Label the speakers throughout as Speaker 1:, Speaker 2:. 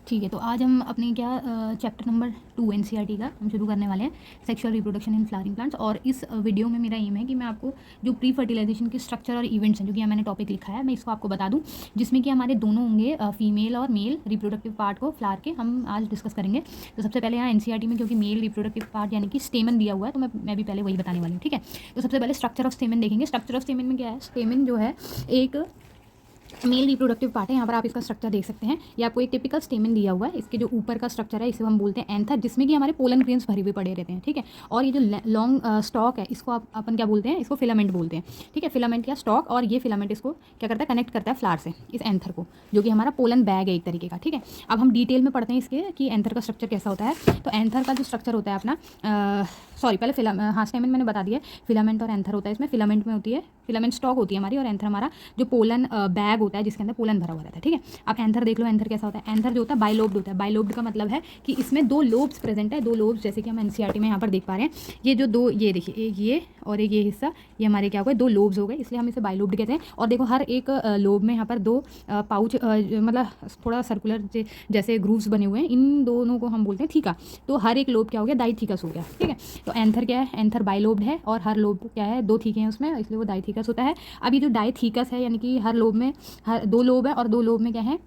Speaker 1: ठीक है, तो आज हम अपने चैप्टर नंबर 2 एनसीईआरटी का हम शुरू करने वाले हैं, sexual reproduction in flowering plants. और इस वीडियो में मेरा एम है कि मैं आपको जो प्री फर्टिलाइजेशन के स्ट्रक्चर और इवेंट्स हैं, जो कि मैंने टॉपिक लिखा है, मैं इसको आपको बता दूं, जिसमें कि हमारे दोनों होंगे फीमेल और मेल रिप्रोडक्टिव पार्ट को फ्लावर के हम आज डिस्कस करेंगे। तो सबसे पहले यहाँ एनसीईआरटी में क्योंकि मेल रिप्रोडक्टिव पार्ट यानी कि स्टेमन दिया हुआ है, तो मैं भी पहले वही बताने वाली हूँ। ठीक है, तो सबसे पहले स्ट्रक्चर ऑफ स्टेमन देखेंगे। स्ट्रक्चर ऑफ स्टेमन में क्या है, स्टेमन जो है एक मेल रिप्रोडक्टिव पार्ट है। यहाँ पर आप इसका स्ट्रक्चर देख सकते हैं। ये आपको एक टिपिकल स्टेमन दिया हुआ है। इसके जो ऊपर का स्ट्रक्चर है इसे हम बोलते हैं एंथर, जिसमें कि हमारे पोलन ग्रेन्स भरे हुए पड़े रहते हैं। ठीक है, और ये जो लॉन्ग स्टॉक है इसको अपन क्या बोलते हैं, इसको फिलामेंट बोलते हैं। ठीक है, फिलामेंट या स्टॉक, और ये फिलामेंट इसको क्या करता है, कनेक्ट करता है फ्लावर से इस एंथर को, जो कि हमारा पोलन बैग है एक तरीके का। ठीक है, अब हम डिटेल में पढ़ते हैं इसके कि एंथर का स्ट्रक्चर कैसा होता है। तो एंथर का जो स्ट्रक्चर होता है अपना पहले स्टेमन मैंने बता दिया, फिलामेंट और एंथर होता है। इसमें फिलामेंट में होती है, फिलामेंट स्टॉक होती है हमारी, और एंथर हमारा जो पोलन बैग होता है जिसके अंदर पोलन भरा हुआ रहता है। ठीक है, अब एंथर देख लो, एंथर कैसा होता है। एंथर जो होता है बाइलोब्ड होता है। बाइलोब्ड का मतलब है कि इसमें दो लोब्स प्रेजेंट है। दो लोब्स जैसे कि हम एनसीईआरटी में यहाँ पर देख पा रहे हैं। ये जो दो, ये देखिए, एक ये और एक ये हिस्सा, ये हमारे क्या हो गए, दो लोब्स हो गए, इसलिए हम इसे बाइलोब्ड कहते हैं। और देखो हर एक लोब में यहाँ पर दो पाउच, मतलब थोड़ा सर्कुलर जैसे ग्रूव्स बने हुए हैं, इन दोनों को हम बोलते हैं थीका। तो हर एक लोब क्या हो गया, डाइथीकस हो गया। ठीक है, तो एंथर क्या है, एंथर बाइलोब्ड है, और हर लोब क्या है, दो थीके हैं उसमें, इसलिए वो डाइथीकस होता है। अब ये जो डाइथीकस है, यानी कि हर लोब में दो लोब है, और दो लोब में क्या है,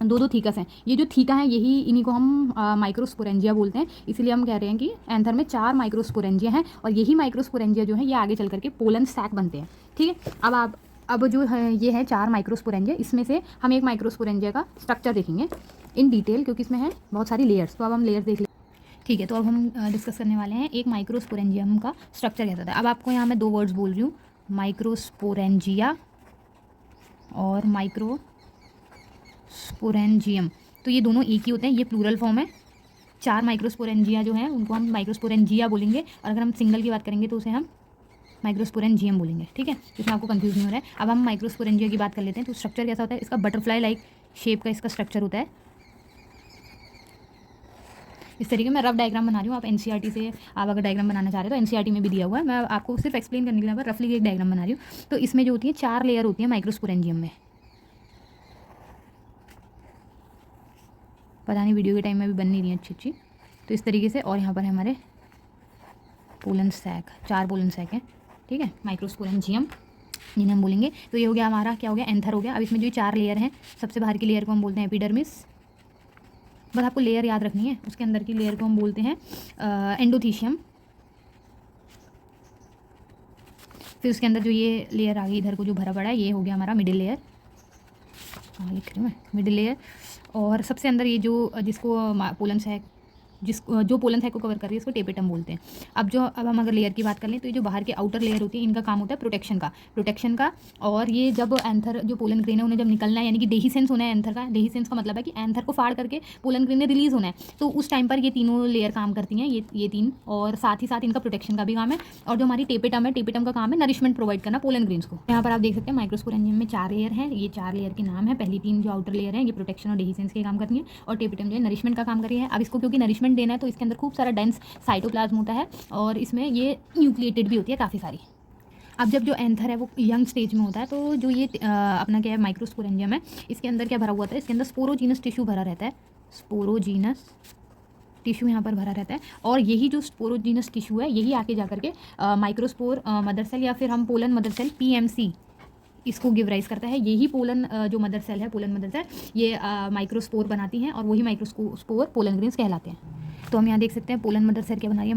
Speaker 1: दो दो थीकस हैं। ये जो थीका है यही, इन्हीं को हम माइक्रोस्पोरेंजिया बोलते हैं। इसीलिए हम कह रहे हैं कि एंथर में 4 माइक्रोस्पोरेंजिया हैं, और यही माइक्रोस्पोरेंजिया जो है ये आगे चल करके पोलन सैक बनते हैं। ठीक है, अब जो है ये है 4 माइक्रोस्पोरेंजिया, इसमें से हम एक माइक्रोस्पोरेंजिया का स्ट्रक्चर देखेंगे इन डिटेल, क्योंकि इसमें है बहुत सारी लेयर्स। तो अब हम लेयर्स देख लें। ठीक है, तो अब हम डिस्कस करने वाले हैं एक माइक्रोस्पोरेंजियम का स्ट्रक्चर कैसा था। अब आपको यहाँ मैं 2 वर्ड्स बोल रही हूँ, माइक्रोस्पोरेंजिया और माइक्रोस्पोरेंजियम। तो ये दोनों एक ही होते हैं, ये प्लूरल फॉर्म है। 4 माइक्रोस्पोरेंजिया जो हैं उनको हम माइक्रोस्पोरेंजिया बोलेंगे, और अगर हम सिंगल की बात करेंगे तो उसे हम माइक्रोस्पोरेंजियम बोलेंगे। ठीक है, इसमें आपको कंफ्यूज नहीं हो रहा है। अब हम माइक्रोस्पोरेंजिया की बात कर लेते हैं। तो स्ट्रक्चर कैसा होता है इसका, बटरफ्लाई लाइक शेप का इसका स्ट्रक्चर होता है। इस तरीके में रफ डायग्राम बना रही हूँ। आप एनसीईआरटी से आप अगर डायग्राम बनाना चाह रहे हो तो एनसीईआरटी में भी दिया हुआ है। मैं आपको सिर्फ एक्सप्लेन करने के लिए रफली एक डायग्राम बना रही हूँ। तो इसमें जो होती है 4 लेयर होती है माइक्रोस्पोरेंजियम में। पता नहीं वीडियो के टाइम में भी बन नहीं रही है अच्छी। तो इस तरीके से, और यहाँ पर है हमारे पोलन सैक, 4 पोलन सैक हैं। ठीक है, माइक्रोस्पोरेंजियम जिन्हें हम बोलेंगे। तो ये हो गया हमारा, क्या हो गया, एंथर हो गया। अब इसमें जो 4 लेयर हैं, सबसे बाहर की लेयर को हम बोलते हैं एपिडर्मिस। बस आपको लेयर याद रखनी है। उसके अंदर की लेयर को हम बोलते हैं एंडोथीशियम। फिर उसके अंदर जो ये लेयर आ गई इधर को जो भरा पड़ा है, ये हो गया हमारा मिडिल लेयर। लिख रही हूँ मैं, मिडिल लेयर। और सबसे अंदर ये जो जिसको पोलन सैक, जो पोलन सैक को कवर कर रही है, इसको टेपेटम बोलते हैं। अब हम अगर लेयर की बात कर लें, तो ये जो बाहर के आउटर लेयर होती है, इनका काम होता है प्रोटेक्शन का। और ये जब एंथर जो पोलन ग्रेन है उन्हें जब निकलना है, यानी कि डेहीसेंस होना है एंथर का। डेहीसेंस का मतलब है कि एंथर को फाड़ करके पोलन ग्रेन ने रिलीज होना है, तो उस टाइम पर ये तीनों लेयर काम करती हैं, ये 3। और साथ ही साथ इनका प्रोटेक्शन का भी काम है। और जो हमारी टेपेटम है, टेपेटम का काम है नरिशमेंट प्रोवाइड करना पोलन ग्रेन्स को। यहाँ पर आप देख सकते हैं माइक्रोस्पोरेंजियम में 4 लेयर हैं। ये 4 लेयर के नाम है। पहली 3 जो आउटर लेयर है ये प्रोटेक्शन और डेहीसेंस के काम करती है, और टेपेटम जो है नरिशमेंट का काम कर रही है। अब इसको क्योंकि नरिशमेंट देना है, तो इसके अंदर खूब सारा डेंस साइटोप्लाज्म होता है, और इसमें ये न्यूक्लिएटेड भी होती है काफ़ी सारी। अब जब जो एंथर है वो यंग स्टेज में होता है, तो जो ये अपना क्या है माइक्रोस्पोरेंजियम है, इसके अंदर क्या भरा हुआ होता है, इसके अंदर स्पोरोजीनस टिश्यू भरा रहता है। स्पोरोजीनस टिश्यू यहाँ पर भरा रहता है, और यही जो स्पोरोजीनस टिश्यू है यही आके जा करके माइक्रोस्पोर मदर सेल, या फिर हम पोलन मदर सेल PMC, इसको गिव राइज करता है। यही पोलन जो मदर सेल है, पोलन मदर सेल, ये माइक्रोस्पोर बनाती हैं, और वही माइक्रोस्पोर पोलन ग्रेन्स कहलाते हैं। तो हम यहाँ देख सकते हैं पोलन मदर सेल क्या बना रही है,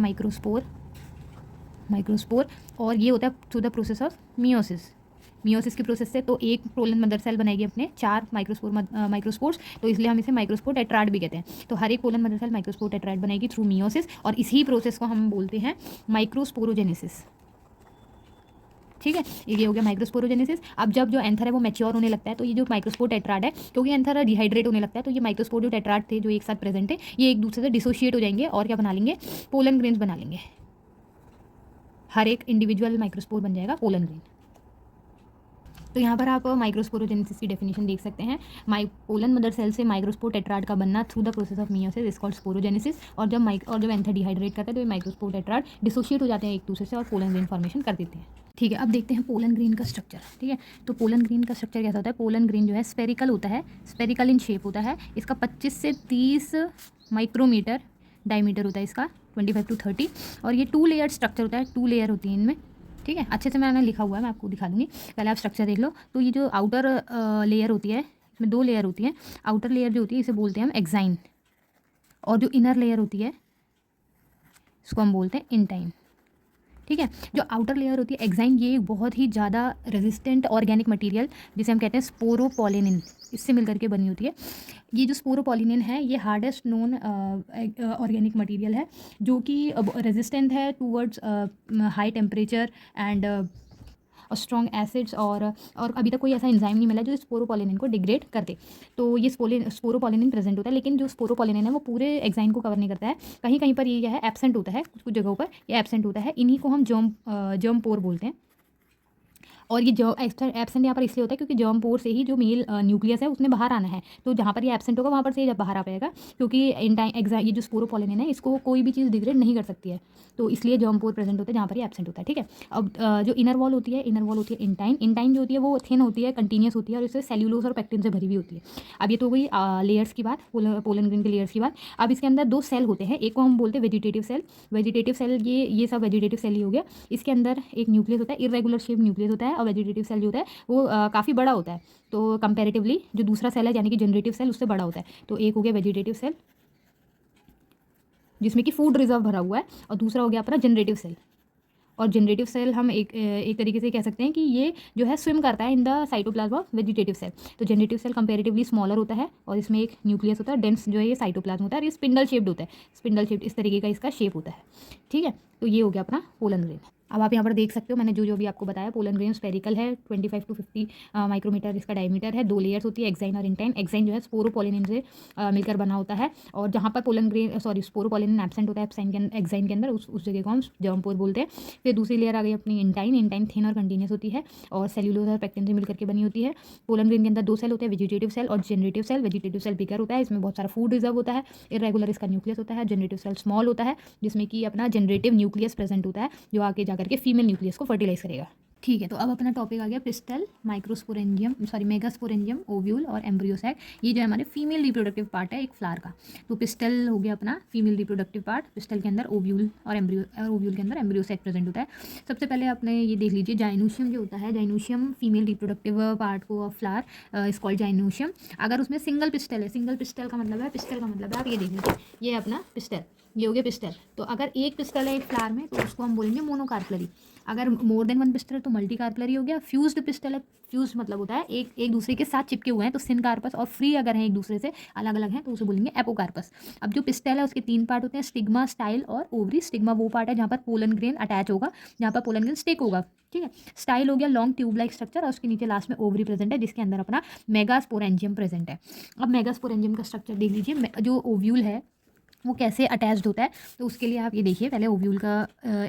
Speaker 1: माइक्रोस्पोर। और ये होता है through the process of meiosis की प्रोसेस से। तो एक पोलन मदर सेल बनाएगी अपने 4 माइक्रोस्पोर्स, तो इसलिए हम इसे माइक्रोस्पोर टेट्राड भी कहते हैं। तो हर एक pollen mother cell microspore tetrad बनाएगी थ्रू मियोसिस, और इसी प्रोसेस को हम बोलते हैं माइक्रोस्पोरोजेनेसिस। ठीक है, ये हो गया माइक्रोस्पोरोजेनेसिस। अब जब जो एंथर है वो मैच्योर होने लगता है, तो ये जो माइक्रोस्पोर टेट्राड है, क्योंकि एंथर डिहाइड्रेट होने लगता है, तो ये माइक्रोस्पोर जो टेट्राड थे जो एक साथ प्रेजेंट है, ये एक दूसरे से डिसोशिएट हो जाएंगे, और क्या बना लेंगे, पोलन ग्रेन्स बना लेंगे। हर एक इंडिविजुअल माइक्रोस्पोर बन जाएगा पोलन ग्रेन। तो यहाँ पर आप माइक्रोस्पोरोजेनेसिस की डेफिनेशन देख सकते हैं। पोलन मदर सेल से माइक्रोस्पोर टेट्राड का बनना through the process of meiosis is called sporogenesis. और जब एंथर डिहाइड्रेट करते हैं तो ये माइक्रोस्पोर टेट्राड डिसोशिएट हो जाते हैं एक दूसरे से और पोलन ग्रेन फॉर्मेशन कर देते हैं। ठीक है, अब देखते हैं पोलन ग्रेन का स्ट्रक्चर। ठीक है, तो पोलन ग्रेन का स्ट्रक्चर कैसा होता है? पोलन ग्रेन जो है स्पेरिकल होता है, स्पेरिकल इन शेप होता है। इसका 25 से 30 माइक्रोमीटर डायमीटर होता है इसका, 25 to 30। और ये 2 लेयर स्ट्रक्चर होता है, 2 लेयर होती है इनमें। ठीक है, अच्छे से मैंने लिखा हुआ है, मैं आपको दिखा दूंगी। पहले आप स्ट्रक्चर देख लो। तो ये जो आउटर लेयर होती है, इसमें 2 लेयर होती हैं। आउटर लेयर जो होती है इसे बोलते हैं हम एक्साइन, और जो इनर लेयर होती है इसको हम बोलते हैं इंटाइन। ठीक है, जो आउटर लेयर होती है एक्साइन, ये बहुत ही ज़्यादा रेजिस्टेंट ऑर्गेनिक मटेरियल जिसे हम कहते हैं स्पोरोपोलिनिन, इससे मिलकर के बनी होती है। ये जो स्पोरोपोलिनिन है ये हार्डेस्ट नोन ऑर्गेनिक मटेरियल है, जो कि रेजिस्टेंट है टूवर्ड्स हाई टेम्परेचर एंड और स्ट्रॉन्ग एसिड्स, और अभी तक कोई ऐसा एंजाइम नहीं मिला जो स्पोरोपोलिनिन को डिग्रेड कर दे। तो ये स्पोरोपोलिनिन प्रेजेंट होता है, लेकिन जो स्पोरोपोलिनिन है वो पूरे एंजाइम को कवर नहीं करता है। कहीं कहीं पर ये है एब्सेंट होता है, कुछ कुछ जगहों पर ये एब्सेंट होता है। इन्हीं को हम जर्म पोर बोलते हैं। और ये जो एब्सेंट यहाँ पर इसलिए होता है क्योंकि जर्म पोर से ही जो मेल न्यूक्लियस है उसने बाहर आना है। तो जहाँ पर ये एब्सेंट होगा वहाँ पर से ये बाहर आ पाएगा, क्योंकि ये जो स्पोरोपोलिनिन है इसको कोई भी चीज़ डिग्रेड नहीं कर सकती है, तो इसलिए जर्म पोर प्रेजेंट होता है जहाँ पर ये एब्सेंट होता है। ठीक है, अब जो इनर वॉल होती है, इनर वॉल होती है इंटाइन। इंटाइन जो होती है वो थिन होती है, कंटिन्यूस होती है, और इससे सेल्यूलोज और पेक्टिन से भरी हुई होती है। अब ये तो गई लेयर्स की बात, पोलन ग्रेन के लेयर्स की बात। अब इसके अंदर 2 सेल होते हैं, एक को हम बोलते हैं वेजिटेटिव सेल। वेजिटेटिव सेल ये सब वेजिटेटिव सेल ही हो गया। इसके अंदर एक न्यूक्लियस होता है, इरेगुलर शेप न्यूक्लियस होता है, और वेजिटेटिव सेल जो होता है वो काफ़ी बड़ा होता है। तो कंपैरेटिवली जो दूसरा सेल है यानी कि जनरेटिव सेल उससे बड़ा होता है। तो एक हो गया वेजिटेटिव सेल जिसमें कि फूड रिजर्व भरा हुआ है, और दूसरा हो गया अपना जनरेटिव सेल। और जनरेटिव सेल हम एक तरीके से कह सकते हैं कि ये जो है स्विम करता है in the cytoplasm of vegetative cell. तो जनरेटिव सेल कंपैरेटिवली स्मॉलर होता है, और इसमें एक न्यूक्लियस होता है, डेंस जो है ये साइटोप्लाज्म होता है, और ये स्पिंडल शेप्ड होता है। स्पिंडल शेप्ड इस तरीके का इसका शेप होता है। ठीक है, तो ये हो गया अपना पोलन ग्रेन। अब आप यहाँ पर देख सकते हो मैंने जो भी आपको बताया, पोलन ग्रेन स्पेरिकल है, 25 to 50 माइक्रोमीटर इसका डायमीटर है। 2 लेयर्स होती है, एक्साइन और इंटाइन। एक्साइन जो है स्पोरोपोलिनिन से मिलकर बना होता है, और जहाँ पर पोलन ग्रेन स्पोरोपोलिनिन एब्सेंट होता है एक्साइन के अंदर, उस जगह को हम जर्म पोर बोलते हैं। फिर दूसरी लेयर आ गई अपनी इंटाइन। इंटाइन थिन और कंटिन्यूस होती है, और सेल्यूलोज और पेक्टिन से मिलकर के बनी होती है। पोलन ग्रेन के अंदर 2 सेल होते हैं, वेजिटेटिव सेल और जनरेटिव सेल। वेजिटेटिव सेल बिगर होता है, इसमें बहुत सारा फूड रिजर्व होता है, इरेगुलर इसका न्यूक्लियस होता है। जनरेटिव सेल स्मॉल होता है, जिसमें कि अपना जनरेटिव न्यूक्लियस प्रेजेंट होता है, जो आगे जाकर के फीमेल न्यूक्लियस को फर्टिलाइज करेगा। ठीक है, तो अब अपना टॉपिक आ गया पिस्टल, मेगास्पोरेंजियम, ओव्यूल और एम्ब्रियोसैक। ये जो है हमारे फीमेल रिप्रोडक्टिव पार्ट है एक फ्लावर का। तो पिस्टल हो गया अपना फीमेल रिप्रोडक्टिव पार्ट, पिस्टल के अंदर ओव्यूल और ओव्यूल के अंदर एम्ब्रियोसैक प्रेजेंट होता है। सबसे पहले आपने ये देख लीजिए, जाइनोशियम जो होता है, जाइनोशियम फीमेल रिप्रोडक्टिव पार्ट को ऑफ फ्लावर इज कॉल्ड जाइनोशियम। अगर उसमें सिंगल पिस्टल है, सिंगल पिस्टल का मतलब है आप ये देख लीजिए, ये अपना पिस्टल, ये हो गया पिस्टल। तो अगर एक पिस्टल है एक फ्लावर में तो उसको हम बोलेंगे मोनोकार्पलरी। अगर मोर देन 1 पिस्टल है तो मल्टी कार्पलरी हो गया। फ्यूज्ड पिस्टल है, फ्यूज मतलब होता है एक दूसरे के साथ चिपके हुए हैं, तो सिनकार्पस। और फ्री अगर है एक दूसरे से अलग अलग हैं तो उसे बोलेंगे एपोकार्पस। अब जो पिस्टल है उसके 3 पार्ट होते हैं, स्टिग्मा, स्टाइल और ओवरी। स्टिग्मा वो पार्ट है जहाँ पर पोलन ग्रेन अटैच होगा, जहाँ पर पोलन ग्रेन स्टिक होगा। ठीक है, स्टाइल हो गया लॉन्ग ट्यूब लाइक स्ट्रक्चर, और उसके नीचे लास्ट में ओवरी प्रेजेंट है, जिसके अंदर अपना मेगास्पोरेंजियम प्रेजेंट है। अब मेगास्पोरेंजियम का स्ट्रक्चर देख लीजिए, जो ओव्यूल है वो कैसे अटैच्ड होता है। तो उसके लिए आप ये देखिए, पहले ओव्यूल का तो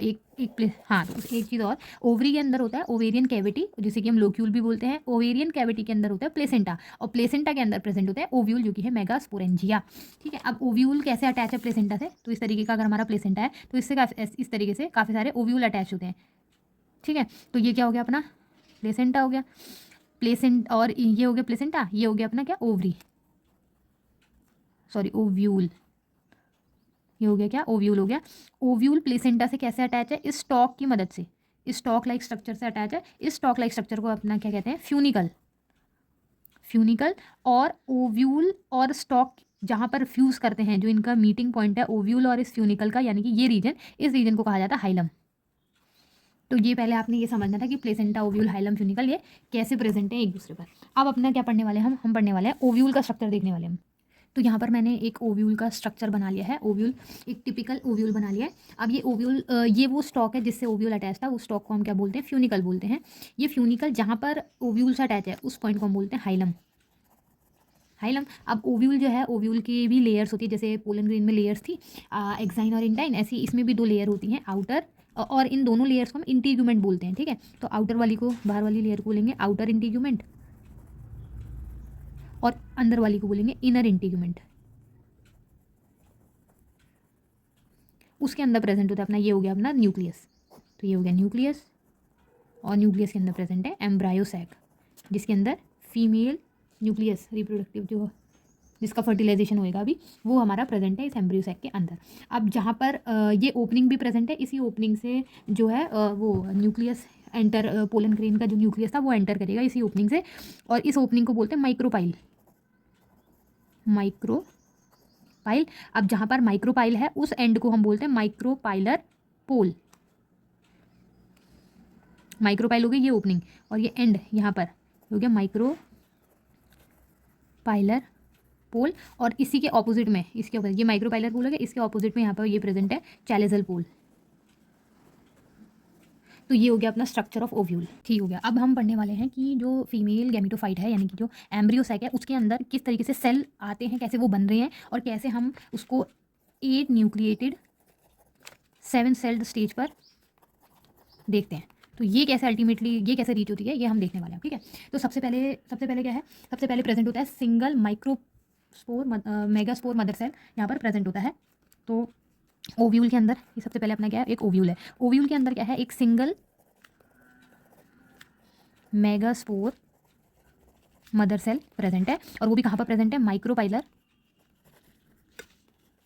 Speaker 1: एक चीज़ और, ओवरी के अंदर होता है ओवेरियन कैविटी, जिसे कि हम लोक्यूल भी बोलते हैं। ओवेरियन कैविटी के अंदर होता है प्लेसेंटा, और प्लेसेंटा के अंदर प्रेजेंट होता है ओव्यूल, जो कि है मेगास्पोरेंजिया। ठीक है, अब ओव्यूल कैसे अटैच है प्लेसेंटा से? तो इस तरीके का अगर हमारा प्लेसेंटा है तो इस तरीके से काफ़ी सारे ओव्यूल अटैच होते हैं। ठीक है, तो ये क्या हो गया अपना प्लेसेंटा हो गया, और ये हो गया प्लेसेंटा, ये हो गया अपना क्या ओवरी, ओव्यूल। ये हो गया क्या, ओव्यूल हो गया। ओव्यूल प्लेसेंटा से कैसे अटैच है? इस स्टॉक की मदद से, इस स्टॉक लाइक स्ट्रक्चर से अटैच है। इस स्टॉक लाइक स्ट्रक्चर को अपना क्या कहते हैं? फ्यूनिकल। और ओव्यूल और स्टॉक जहाँ पर फ्यूज करते हैं, जो इनका मीटिंग पॉइंट है ओव्यूल और इस फ्यूनिकल का, यानी कि ये रीजन, इस रीजन को कहा जाता है हाइलम। तो ये पहले आपने ये समझना था कि प्लेसेंटा, ओव्यूल, हाइलम, फ्यूनिकल ये कैसे प्रेजेंट है एक दूसरे पर। अब अपना क्या पढ़ने वाले हैं हम पढ़ने वाले हैं ओव्यूल का स्ट्रक्चर देखने वाले हैं। तो यहाँ पर मैंने एक ओव्यूल का स्ट्रक्चर बना लिया है, ओव्यूल एक टिपिकल ओव्यूल बना लिया है। अब ये ओव्यूल, ये वो स्टॉक है जिससे ओव्यूल अटैच था, उस स्टॉक को हम क्या बोलते हैं? फ्यूनिकल बोलते हैं। ये फ्यूनिकल जहाँ पर ओव्यूल से अटैच है उस पॉइंट को हम बोलते हैं हाइलम। अब ओव्यूल जो है, ओव्यूल की भी लेयर्स होती है, जैसे पोलन ग्रेन में लेयर्स थी एक्साइन और इंटाइन, ऐसी इसमें भी 2 लेयर होती हैं, आउटर और इन दोनों लेयर्स को हम इंटीग्यूमेंट बोलते हैं, ठीक है। तो आउटर वाली को, बाहर वाली लेयर को बोलेंगे आउटर इंटीग्यूमेंट और अंदर वाली को बोलेंगे इनर इंटीग्यूमेंट। उसके अंदर प्रेजेंट होता है अपना, ये हो गया अपना न्यूक्लियस। तो ये हो गया न्यूक्लियस, और न्यूक्लियस के अंदर प्रेजेंट है एम्ब्रायोसैक, जिसके अंदर फीमेल न्यूक्लियस रिप्रोडक्टिव जो जिसका फर्टिलाइजेशन होएगा अभी, वो हमारा प्रेजेंट है इस एम्ब्रियोसैक के अंदर। अब जहाँ पर ये ओपनिंग भी प्रेजेंट है, इसी ओपनिंग से जो है वो न्यूक्लियस एंटर, पोलन ग्रेन का जो न्यूक्लियस था वो एंटर करेगा इसी ओपनिंग से, और इस ओपनिंग को बोलते हैं माइक्रोपाइल। माइक्रोपाइल। अब जहाँ पर माइक्रोपाइल है उस एंड को हम बोलते हैं माइक्रोपाइलर पोल। माइक्रोपाइल हो गई ये ओपनिंग, और ये एंड यहाँ पर हो गया माइक्रोपाइलर पोल। और इसी के ऑपोजिट में, इसके ऑपोजिट ये माइक्रोपाइलर पोल है, इसके ऑपोजिट में यहाँ पर ये प्रेजेंट है चैलेजल पोल। तो ये हो गया अपना स्ट्रक्चर ऑफ ओव्यूल, ठीक हो गया। अब हम पढ़ने वाले हैं कि जो फीमेल गैमेटोफाइट है, यानी कि जो एम्ब्रियोसैक है, उसके अंदर किस तरीके से सेल आते हैं, कैसे वो बन रहे हैं, और कैसे हम उसको 8 न्यूक्लिएटेड 7 सेल्ड स्टेज पर देखते हैं। तो ये कैसे अल्टीमेटली ये कैसे रीच होती है, ये हम देखने वाले हैं, ठीक है। तो सबसे पहले क्या है, सबसे पहले प्रेजेंट होता है single microspore megaspore mother cell यहाँ पर प्रेजेंट होता है। तो ओव्यूल के अंदर ये सबसे पहले अपना क्या है, एक ओव्यूल है। ओव्यूल के अंदर क्या है, एक single megaspore mother cell present है, और वो भी कहाँ पर प्रेजेंट है, माइक्रोपाइलर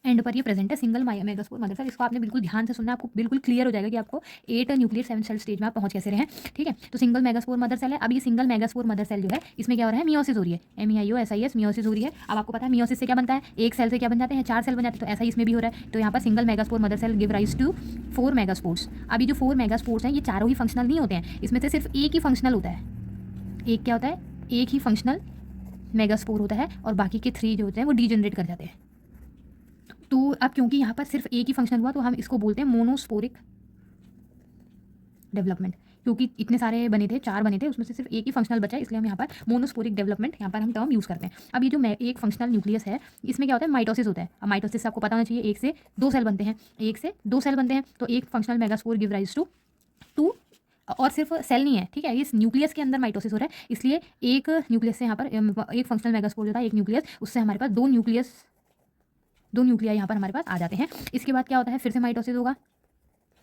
Speaker 1: एंड पर ये प्रेजेंट है सिंगल मेगास्पोर मदर सेल। इसको आपने बिल्कुल ध्यान से सुनना, आपको बिल्कुल क्लियर हो जाएगा कि आपको 8 न्यूक्लियर 7 सेल स्टेज में आप पहुंच कैसे रहे हैं, ठीक है। तो सिंगल मेगास्पोर मदर सेल है। अब ये सिंगल मेगास्पोर मदर सेल जो है, इसमें क्या हो रहा है, मियोसिस हो रही है, MEIOSIS मियोसिस हो रही है। अब आपको पता है मियोसिस से क्या बनता है, एक सेल से क्या बन जाते हैं, 4 सेल बन जाते हैं। तो ऐसा ही इसमें भी हो रहा है। तो यहाँ पर single megaspore mother cell give rise to 4 megaspores. अब ये जो 4 मेगास्पोर्स हैं, ये चारों ही फंक्शनल नहीं होते हैं, इसमें से सिर्फ एक ही फंक्शनल होता है। एक क्या होता है, एक ही फंक्शनल मेगास्पोर होता है, और बाकी के 3 जो होते हैं वो डीजनरेट कर जाते हैं। तो अब क्योंकि यहाँ पर सिर्फ एक ही फंक्शन हुआ, तो हम इसको बोलते हैं मोनोस्पोरिक डेवलपमेंट। क्योंकि इतने सारे बने थे, 4 बने थे, उसमें से सिर्फ एक ही फंक्शनल बचा है, इसलिए हम यहाँ पर मोनोस्पोरिक डेवलपमेंट यहाँ पर हम टर्म यूज़ करते हैं। अब ये जो एक फंक्शनल न्यूक्लियस है, इसमें क्या होता है, माइटोसिस होता है। अब माइटोसिस से आपको पता होना चाहिए, 1 से 2 सेल बनते हैं, 1 से 2 सेल बनते हैं। तो एक functional megaspore give rise to 2, और सिर्फ सेल नहीं है, ठीक है, इस न्यूक्लियस के अंदर माइटोसिस हो रहा है, इसलिए एक न्यूक्लियस से यहाँ पर एक फंक्शनल मेगास्पोर जो था, एक न्यूक्लियस, उससे हमारे पास 2 न्यूक्लियाई यहाँ पर हमारे पास आ जाते हैं। इसके बाद क्या होता है, फिर से माइटोसिस होगा,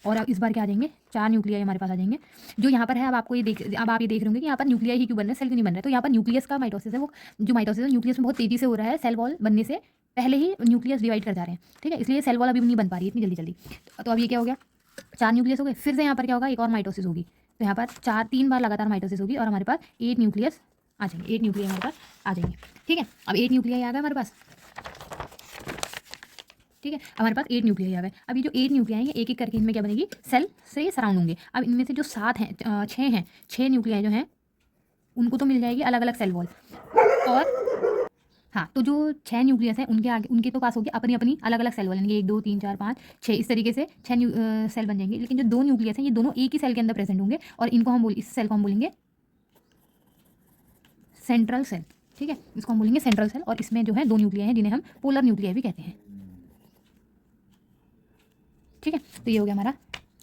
Speaker 1: और अब इस बार क्या आ जाएंगे, 4 न्यूक्लियाई हमारे पास आ जाएंगे। जो यहाँ पर है, अब आप ये देख रहे होंगे कि यहाँ पर न्यूक्लियाई ही क्यों बन रहे हैं, सेल क्यों नहीं बन रहा है। तो यहाँ पर न्यूक्लियस का माइटोसिस है, वो जो माइटोसिस है न्यूक्लियस में बहुत तेजी से हो रहा है, सेल वॉल बनने से पहले ही न्यूक्लियस डिवाइड कर जा रहे हैं, ठीक है, इसलिए सेल वॉल अभी नहीं बन पा रही है इतनी जल्दी। तो अब ये क्या हो गया, 4 न्यूक्लियस हो गए। फिर से यहाँ पर क्या होगा, एक और माइटोसिस होगी। तो यहाँ पर 3 बार लगातार माइटोसिस होगी, और हमारे पास 8 न्यूक्लियस आ जाएंगे, 8 न्यूक्लियाई हमारे पास आ जाएंगे, ठीक है। अब 8 न्यूक्लियाई आ गए हमारे पास, ठीक है, हमारे पास 8 न्यूक्लियाई आ गए। अब ये जो 8 न्यूक्लियाई हैं, एक एक करके इनमें क्या बनेगी, सेल से सराउंड होंगे। अब इनमें से जो 7 हैं, 6 न्यूक्लियाई जो हैं, उनको तो मिल जाएगी अलग अलग सेल वॉल, और हाँ, तो जो 6 न्यूक्लियस हैं उनके आगे, उनके तो पास होगी अपनी अपनी अलग अलग सेल वॉल, यानी 1 2 3 4 5 6, इस तरीके से 6 सेल बन जाएंगे। लेकिन जो 2 न्यूक्लियस हैं, ये दोनों एक ही सेल के अंदर प्रेजेंट होंगे, और इनको हम इस सेल को हम बोलेंगे सेंट्रल सेल, ठीक है, इसको हम बोलेंगे सेंट्रल सेल। और इसमें जो है 2 न्यूक्लियाई हैं, जिन्हें हम पोलर न्यूक्लियाई भी कहते हैं, ठीक है। तो ये हो गया हमारा।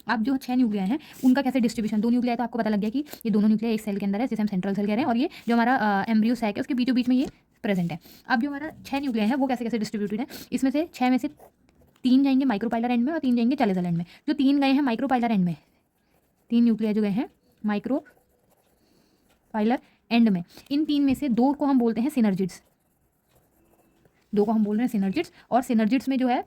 Speaker 1: अब जो 6 न्यूक्लियाई हैं, उनका कैसे डिस्ट्रीब्यूशन, 2 न्यूक्लियाई तो आपको पता लग गया कि ये दोनों न्यूक्लियाई एक सेल के अंदर है, जिसे हम सेंट्रल सेल कह रहे हैं, और ये जो हमारा एम्ब्रियोसैक है, उसके बीचों बीच में ये प्रेजेंट है। अब जो हमारा 6 न्यूक्लियाई है, वो कैसे कैसे डिस्ट्रीब्यूटेड है, इसमें से 6 में से 3 जाएंगे माइक्रोपाइलर एंड में, और 3 जाएंगे चैलेजल एंड में। जो 3 गए हैं माइक्रोपाइलर एंड में, 3 न्यूक्लियाई जो गए हैं माइक्रोपाइलर एंड में, इन 3 में से 2 को हम बोलते हैं सिनर्जिड्स, 2 को हम बोल रहे हैं सिनर्जिड्स। और सिनर्जिड्स में जो है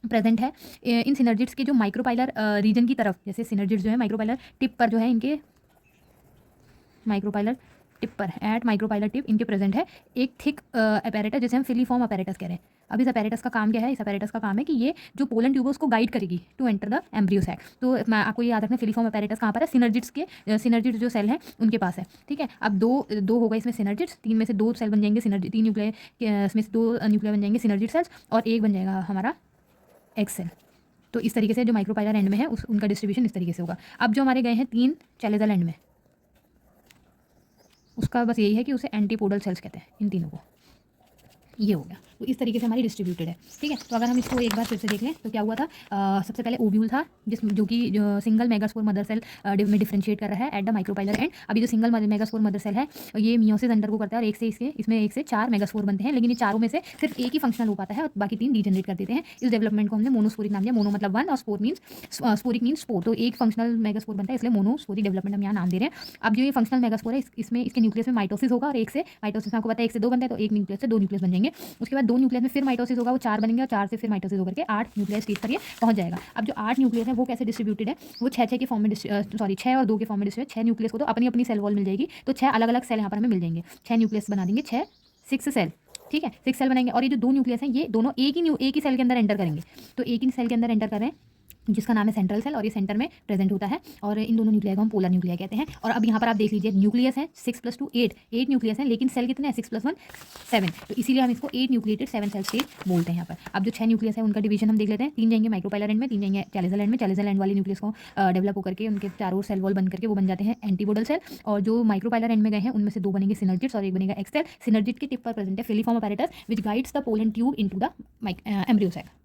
Speaker 1: प्रेजेंट है, इन सिनर्जिड्स के जो माइक्रोपाइलर रीजन की तरफ, जैसे सिनर्जिड्स जो है माइक्रोपाइलर टिप पर जो है, इनके माइक्रोपाइलर टिप पर, एट माइक्रोपाइलर टिप इनके प्रेजेंट है एक थिक अपैरेटस, जिसे हम फिलीफॉर्म अपैरेटस कह रहे हैं। अब इस अपैरेटस का काम क्या है, इस अपैरेटस का काम है कि ये जो पोलन ट्यूब है उसको गाइड करेगी टू एंटर द एम्ब्रियोसैक। तो मैं आपको ये याद रखना, फिलीफॉर्म अपैरेटस कहाँ पर है, सिनर्जिड्स जो सेल हैं उनके पास है, ठीक है। अब दो हो गए इसमें सिनर्जिड्स, 3 में से 2 सेल बन जाएंगे सिनर्जिड, 3 न्यूक्लियाई इसमें से 2 न्यूक्लियाई बन जाएंगे सिनर्जिड सेल्स, और एक बन जाएगा हमारा एक्सेल। तो इस तरीके से जो माइक्रोपाइलर एंड में है उनका डिस्ट्रीब्यूशन इस तरीके से होगा। अब जो हमारे गए हैं 3 चैलेजल एंड में, उसका बस यही है कि उसे एंटीपोडल सेल्स कहते हैं, इन तीनों को। ये हो गया। तो इस तरीके से हमारी डिस्ट्रीब्यूटेड है, ठीक है। तो अगर हम इसको एक बार फिर से देख लें तो क्या हुआ था, सबसे पहले ओव्यूल था जो कि सिंगल मेगास्पोर मदर सेल में डिफरेंशिएट कर रहा है एट द माइक्रोपाइलर एंड। अभी जो सिंगल मेगास्पोर मदर सेल है ये मियोसिस अंडरगो करता है और इसमें एक से 4 मेगास्पोर बनते हैं, लेकिन ये चारों में से सिर्फ एक ही फंक्शनल हो पाता है और बाकी 3 डीजनरेट कर देते हैं। इस डेवलपमेंट को हमने मोनोस्पोरिक नाम दिया। मोनो मतलब 1 और spore means sporic means spore, तो एक फंक्शनल मेगास्पोर बनता है, इसलिए मोनोस्पोरिक डेवलपमेंट हम यहाँ नाम दे रहे हैं। अब जो ये फंक्शनल मेगास्पोर है इसमें इसके न्यूक्लियस में माइटोसिस होगा और एक से माइटोसिस में आपको पता है 1 से 2 बनता है, तो एक न्यूक्लियस से 2 न्यूक्लियस बन जाएंगे। उसके बाद 2 न्यूक्लियस में फिर माइटोसिस होगा, वो 4 बनेंगे और 4 से फिर माइटोसिस होकर के 8 न्यूक्लियस स्टेज पर ये पहुंच जाएगा। अब जो 8 न्यूक्लियस है वो कैसे डिस्ट्रीब्यूटेड है, वो 6 के फॉर्म में 6 और 2 के फॉर्म में डिस्ट्रीब्यूटेड। 6 न्यूक्लियस को तो अपनी अपनी सेल वॉल मिल जाएगी, तो 6 अलग अलग सेल यहाँ पर हमें मिल जाएंगे। 6 न्यूक्लियस बना देंगे, 6 सेल, ठीक है, 6 सेल बनाएंगे। और ये जो 2 न्यूक्लियस हैं ये दोनों एक ही सेल के अंदर एंटर करेंगे, तो एक ही सेल के अंदर एंटर कर रहे हैं जिसका नाम है सेंट्रल सेल, और ये सेंटर में प्रेजेंट होता है। और इन दोनों न्यूक्लिया को हम पोलर न्यूक्लिया कहते हैं। और अब यहाँ पर आप देख लीजिए न्यूक्लियस है 6 + 2 8 न्यूक्लियस है, लेकिन सेल कितने हैं 6 + 1 7, तो इसीलिए हम इसको 8 न्यूक्लिएटेड 7 सेल स्टेज बोलते हैं यहाँ पर। अब जो 6 न्यूक्लियस है उनका डिवीजन हम देख लेते हैं। 3 जाएंगे माइक्रोपाइलर एंड में, 3 जाएंगे चैलेजल एंड में। चैलेजल एंड वाले न्यूक्लियस को डेवलप होकर के उनके चारों सेल वॉल बन करके वो बन जाते हैं एंटीबोडल सेल। और जो माइक्रोपाइलर एंड में गए हैं उनमें से 2 बनेंगे सिनर्जिड्स और एक बनेगा एक्सेल। सिनर्जिड के टिप पर प्रेजेंट है filiform apparatus which guides the pollen tube into the embryo cell.